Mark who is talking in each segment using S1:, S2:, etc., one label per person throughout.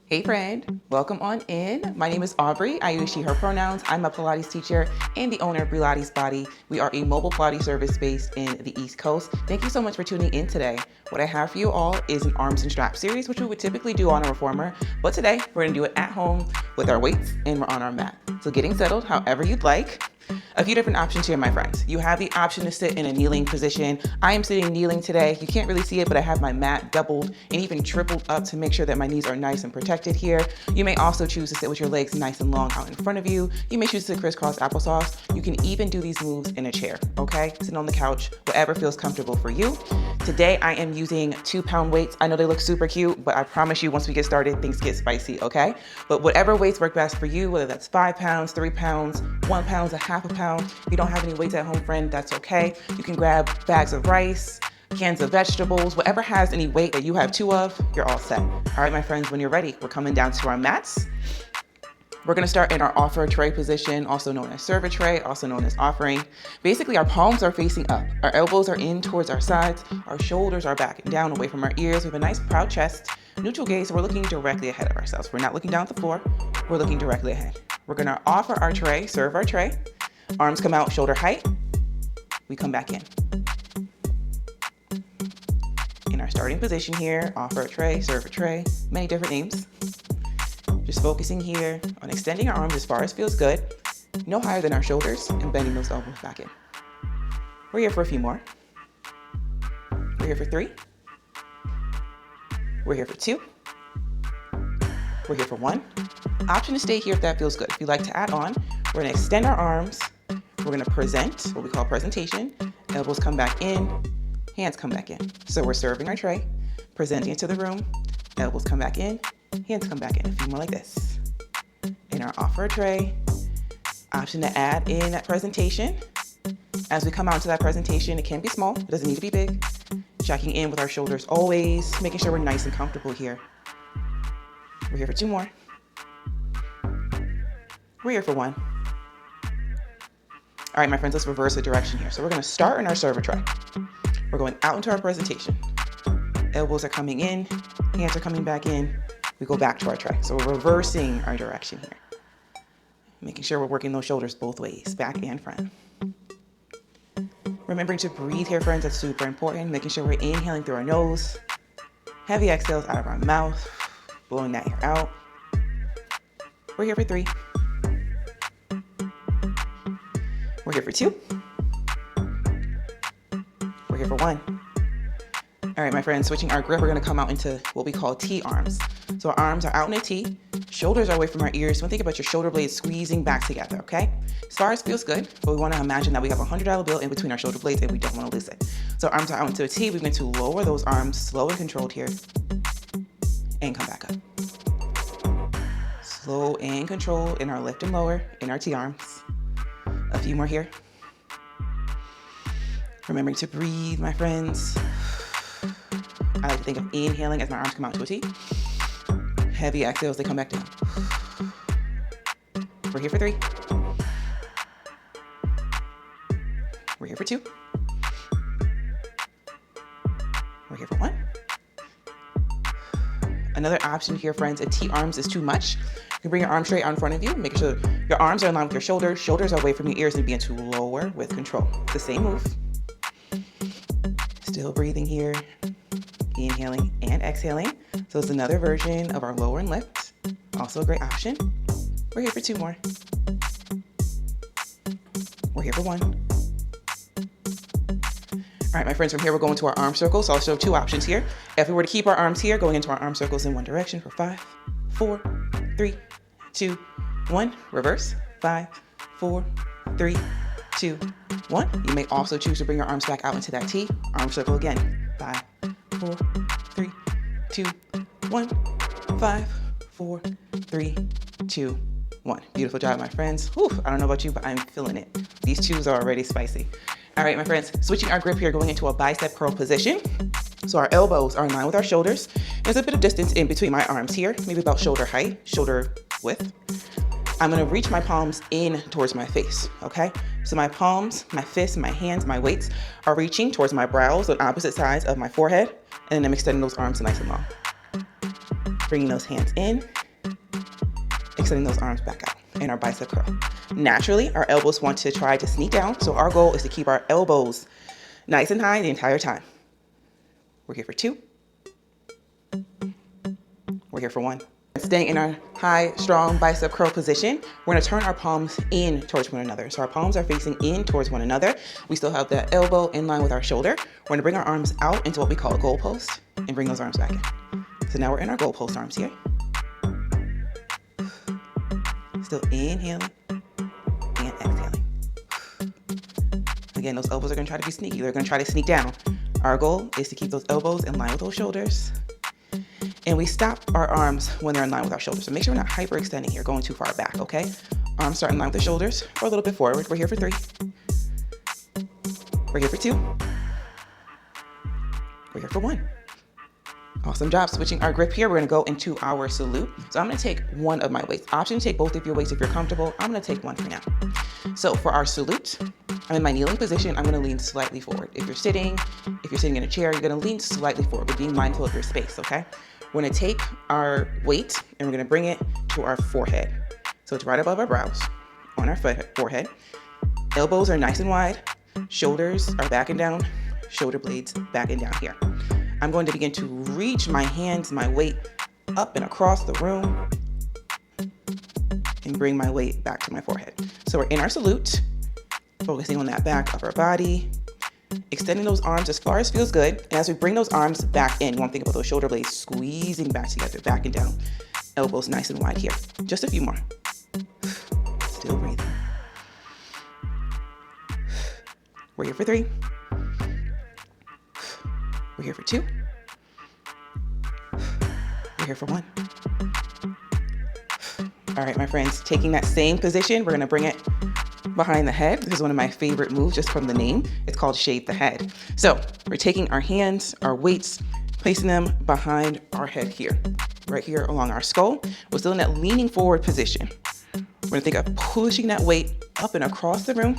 S1: Hey friend, welcome on in. My name is Aubrey. I use she, her pronouns. I'm a Pilates teacher and the owner of Pilates Body. We are a mobile Pilates service based in the East Coast. Thank you so much for tuning in today. What I have for you all is an arms and straps series, which we would typically do on a reformer, but today we're gonna do it at home with our weights and we're on our mat. So getting settled however you'd like. A few different options here, my friends. You have the option to sit in a kneeling position. I am sitting kneeling today. You can't really see it, but I have my mat doubled and even tripled up to make sure that my knees are nice and protected here. You may also choose to sit with your legs nice and long out in front of you. You may choose to crisscross applesauce. You can even do these moves in a chair, okay? Sitting on the couch, whatever feels comfortable for you. Today, I am using 2-pound weights. I know they look super cute, but I promise you once we get started, things get spicy, okay? But whatever weights work best for you, whether that's 5 pounds, 3 pounds, 1 pound, a half a pound. If you don't have any weights at home, friend, that's okay. You can grab bags of rice, cans of vegetables, whatever has any weight that you have 2 of, you're all set. All right, my friends, when you're ready, we're coming down to our mats. We're gonna start in our offer tray position, also known as server tray, also known as offering. Basically, our palms are facing up. Our elbows are in towards our sides. Our shoulders are back and down away from our ears. We have a nice proud chest, neutral gaze, so we're looking directly ahead of ourselves. We're not looking down at the floor, we're looking directly ahead. We're gonna offer our tray, serve our tray. Arms come out shoulder height. We come back in. In our starting position here, offer a tray, serve a tray, many different names. Just focusing here on extending our arms as far as feels good, no higher than our shoulders, and bending those elbows back in. We're here for a few more. We're here for 3. We're here for 2. We're here for 1. Option to stay here if that feels good. If you'd like to add on, we're gonna extend our arms. We're gonna present, what we call presentation. Elbows come back in, hands come back in. So we're serving our tray, presenting it to the room, elbows come back in, hands come back in. A few more like this. In our offer tray, option to add in that presentation. As we come out to that presentation, it can be small, it doesn't need to be big. Checking in with our shoulders always, making sure we're nice and comfortable here. We're here for 2 more. We're here for 1. All right, my friends, let's reverse the direction here. So we're gonna start in our server tray. We're going out into our presentation. Elbows are coming in, hands are coming back in. We go back to our tray. So we're reversing our direction here. Making sure we're working those shoulders both ways, back and front. Remembering to breathe here, friends, that's super important. Making sure we're inhaling through our nose. Heavy exhales out of our mouth, blowing that air out. We're here for 3. We're here for 2. We're here for 1. All right, my friends, switching our grip, we're gonna come out into what we call T arms. So our arms are out in a T, shoulders are away from our ears. So think about your shoulder blades squeezing back together, okay? As far as feels good, but we wanna imagine that we have a $100 bill in between our shoulder blades and we don't wanna lose it. So arms are out into a T, we're going to lower those arms, slow and controlled here, and come back up. Slow and controlled in our lift and lower, in our T arms. A few more here. Remembering to breathe, my friends. I like to think of inhaling as my arms come out to a T. Heavy exhales, they come back down. We're here for 3. We're here for 2. We're here for 1. Another option here, friends, a T arms is too much. You can bring your arms straight out in front of you. Make sure your arms are in line with your shoulders. Shoulders are away from your ears and begin to lower with control. The same move. Still breathing here. Inhaling and exhaling. So it's another version of our lower and lift. Also a great option. We're here for 2 more. We're here for 1. All right, my friends, from here, we're going to our arm circles. So I'll show 2 options here. If we were to keep our arms here, going into our arm circles in one direction for 5, 4, 3, 2, 1. Reverse. 5, 4, 3, 2, 1. You may also choose to bring your arms back out into that T. Arm circle again. 5, 4, 3, 2, 1. 5, 4, 3, 2, 1. Beautiful job, my friends. Whew, I don't know about you, but I'm feeling it. These 2s are already spicy. All right, my friends, switching our grip here, going into a bicep curl position. So our elbows are in line with our shoulders. There's a bit of distance in between my arms here, maybe about shoulder height, shoulder width. I'm gonna reach my palms in towards my face, okay? So my palms, my fists, my hands, my weights are reaching towards my brows on opposite sides of my forehead, and then I'm extending those arms nice and long. Bringing those hands in, extending those arms back out in our bicep curl. Naturally, our elbows want to try to sneak down, so our goal is to keep our elbows nice and high the entire time. We're here for 2. We're here for 1. Staying in our high, strong bicep curl position, we're gonna turn our palms in towards one another. So our palms are facing in towards one another. We still have the elbow in line with our shoulder. We're gonna bring our arms out into what we call a goal post and bring those arms back in. So now we're in our goal post arms here. Still inhaling and exhaling. Again, those elbows are gonna try to be sneaky. They're gonna try to sneak down. Our goal is to keep those elbows in line with those shoulders. And we stop our arms when they're in line with our shoulders. So make sure we're not hyperextending here, going too far back, okay? Arms start in line with the shoulders or a little bit forward. We're here for 3. We're here for 2. We're here for 1. Awesome job. Switching our grip here, we're gonna go into our salute. So I'm gonna take one of my weights. Option to take both of your weights if you're comfortable. I'm gonna take one for now. So for our salute, I'm in my kneeling position. I'm gonna lean slightly forward. If you're sitting in a chair, you're gonna lean slightly forward, but being mindful of your space, okay? We're gonna take our weight and we're gonna bring it to our forehead. So it's right above our brows, on our forehead. Elbows are nice and wide. Shoulders are back and down. Shoulder blades back and down here. I'm going to begin to reach my hands, my weight up and across the room and bring my weight back to my forehead. So we're in our salute, focusing on that back of our body, extending those arms as far as feels good. And as we bring those arms back in, one thing about those shoulder blades squeezing back together, back and down. Elbows nice and wide here. Just a few more. Still breathing. We're here for 3. We're here for 2. We're here for 1. All right, my friends, taking that same position, we're gonna bring it behind the head. This is one of my favorite moves just from the name. It's called shave the head. So we're taking our hands, our weights, placing them behind our head here, right here along our skull. We're still in that leaning forward position. We're gonna think of pushing that weight up and across the room.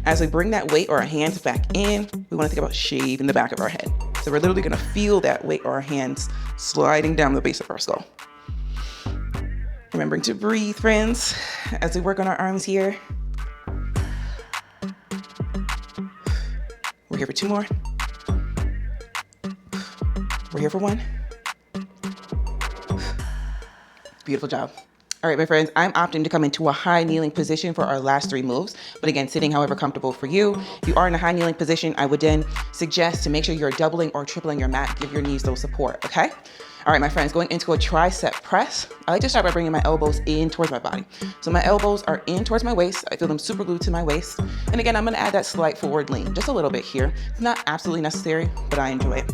S1: As we bring that weight or our hands back in, we wanna think about shaving the back of our head. So we're literally gonna feel that weight or our hands sliding down the base of our skull. Remembering to breathe, friends, as we work on our arms here. We're here for 2 more. We're here for 1. Beautiful job. All right, my friends, I'm opting to come into a high kneeling position for our last 3 moves. But again, sitting however comfortable for you. If you are in a high kneeling position, I would then suggest to make sure you're doubling or tripling your mat. Give your knees those support, okay? All right, my friends, going into a tricep press. I like to start by bringing my elbows in towards my body. So my elbows are in towards my waist. I feel them super glued to my waist. And again, I'm gonna add that slight forward lean, just a little bit here. It's not absolutely necessary, but I enjoy it.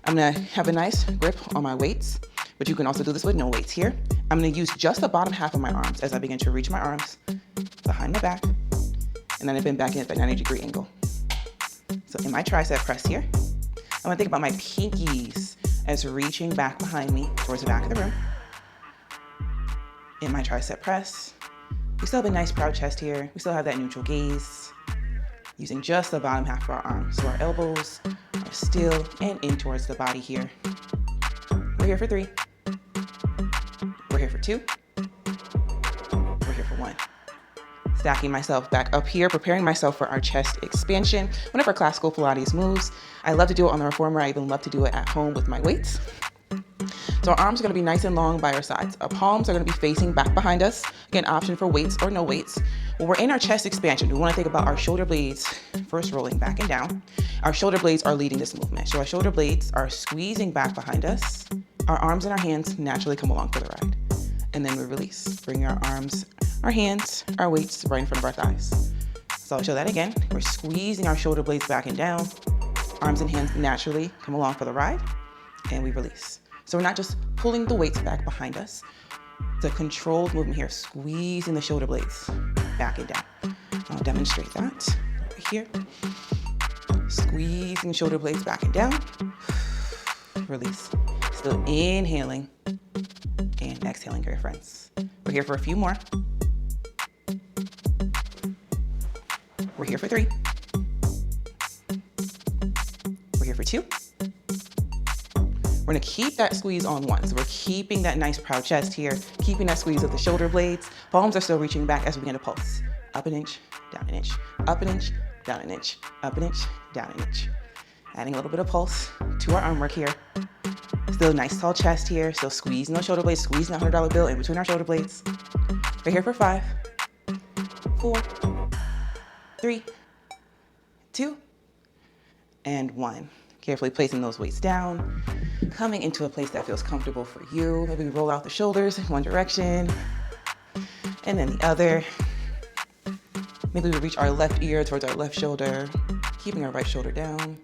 S1: I'm gonna have a nice grip on my weights, but you can also do this with no weights here. I'm gonna use just the bottom half of my arms as I begin to reach my arms behind my back, and then I bend back in at that 90-degree angle. So in my tricep press here, I'm gonna think about my pinkies as reaching back behind me towards the back of the room. In my tricep press, we still have a nice proud chest here. We still have that neutral gaze, using just the bottom half of our arms. So our elbows are still and in towards the body here. We're here for 3. We're here for 2. We're here for 1. Stacking myself back up here, preparing myself for our chest expansion. One of our classical Pilates moves. I love to do it on the reformer. I even love to do it at home with my weights. So our arms are gonna be nice and long by our sides. Our palms are gonna be facing back behind us. Again, option for weights or no weights. When we're in our chest expansion, we wanna think about our shoulder blades first rolling back and down. Our shoulder blades are leading this movement. So our shoulder blades are squeezing back behind us. Our arms and our hands naturally come along for the ride. And then we release. Bring our arms, our hands, our weights right in front of our thighs. So I'll show that again. We're squeezing our shoulder blades back and down. Arms and hands naturally come along for the ride, and we release. So we're not just pulling the weights back behind us. It's a controlled movement here, squeezing the shoulder blades back and down. I'll demonstrate that over here. Squeezing the shoulder blades back and down. Release. Still inhaling and exhaling here, friends. We're here for a few more. We're here for 3. We're here for 2. We're gonna keep that squeeze on one. So we're keeping that nice proud chest here, keeping that squeeze of the shoulder blades. Palms are still reaching back as we begin to pulse. Up an inch, down an inch, up an inch, down an inch, up an inch, down an inch. Adding a little bit of pulse to our arm work here. Still a nice tall chest here. Still squeezing those shoulder blades, squeezing that $100 bill in between our shoulder blades. We're here for 5, 4, 3, 2, and 1. Carefully placing those weights down, coming into a place that feels comfortable for you. Maybe we roll out the shoulders in one direction and then the other. Maybe we reach our left ear towards our left shoulder, keeping our right shoulder down.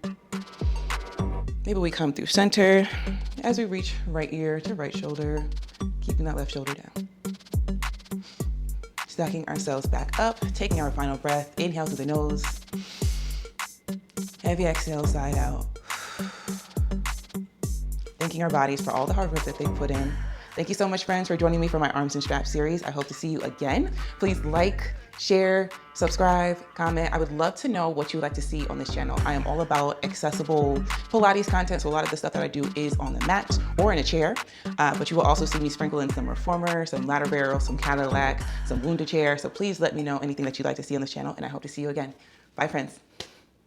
S1: Maybe we come through center as we reach right ear to right shoulder, keeping that left shoulder down. Stacking ourselves back up, taking our final breath. Inhale through the nose. Heavy exhale, side out. Thanking our bodies for all the hard work that they've put in. Thank you so much, friends, for joining me for my Arms and Straps series. I hope to see you again. Please like, share, subscribe, comment. I would love to know what you would like to see on this channel. I am all about accessible Pilates content, so a lot of the stuff that I do is on the mat or in a chair, but you will also see me sprinkle in some reformer, some ladder barrel, some Cadillac, some wounded chair. So please let me know anything that you'd like to see on this channel, and I hope to see you again. Bye, friends.